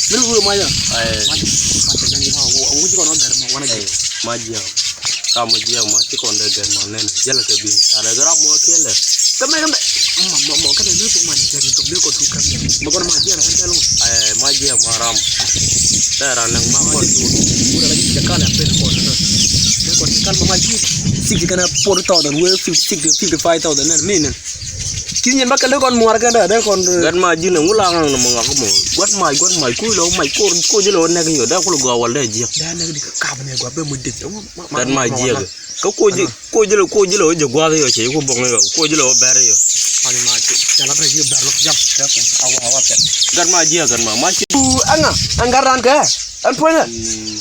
Nuru maya. Mati gangi ha. Wuji kono garma wana ji. Majia. Kamu jia mati konde garma nene. Jala ke bin. Ada garap mo kele. Kame. Mo kada ne ko man jari to ne ko tu kam. Mo kono majia na hanta lu. Majia maram. Tara nang ma ko tu. Ura lagi jakala pe ko na. Ne ko kal ma majia. Sigi kana por to da we 55,000 na menen. Kini nyen bakal kon muar kan ada kon gan maji na ngulang na mga ko mo got mai ku lo mai ko jelo na yo da ko go wal da ji da na di ka ba ne go be mu dit gan maji ga ko jelo je gwa yo che ko bong yo ko jelo bare yo ani ma ti da la pre yo bar lo jam awa pet gan maji gan ma anga anggaran ka an punya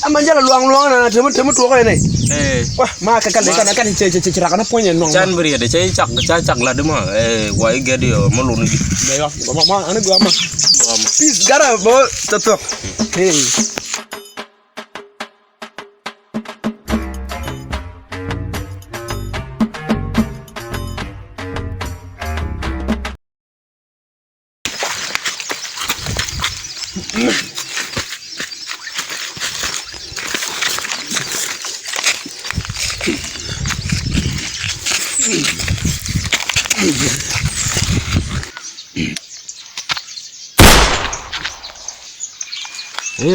amanjala luang na temu to ko ne wah ma ka kal kan cira kana punya nong chan beri ada cak la de ma wa ge de yo ma lu ni ma ana gua ma pis gara bo tatok hey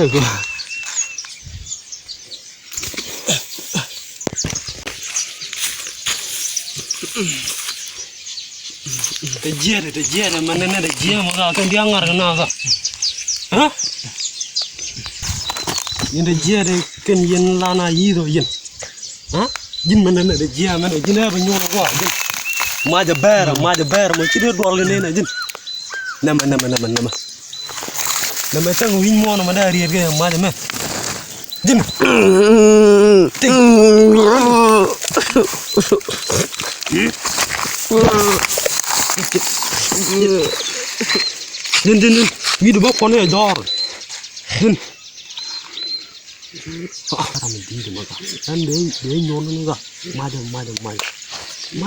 go da jere manana da jere maka kan dia ngar kana ka ha yin da jere kan yin lana yido yin ha yin manana da jere mana jina ba nyono ko yin ma da bayar mo kide dole ne na yin nama tang win mo na madari ga ma da me jin din widu ba ko ne dor din ram di ma ga dan de nyon ne ga ma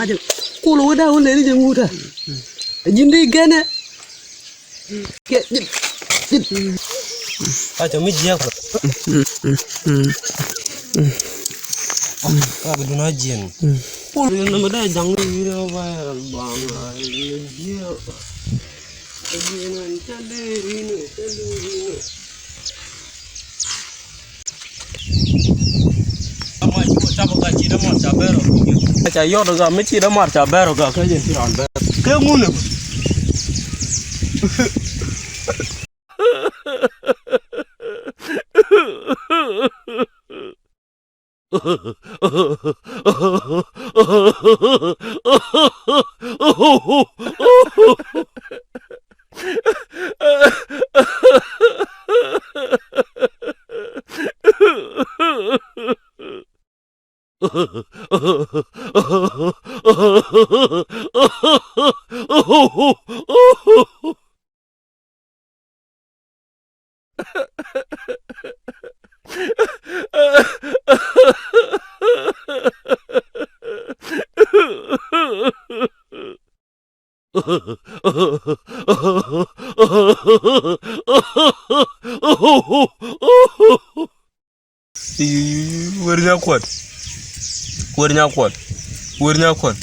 da ko lo da wala ni jang wuta jin di gane ke din aja mi jia ko ka bi na jin ko na ma da jang ni ro ba dia Acha yo ga me chi da mar cha bero ga ka jen tiran be ke ngune Nyakuan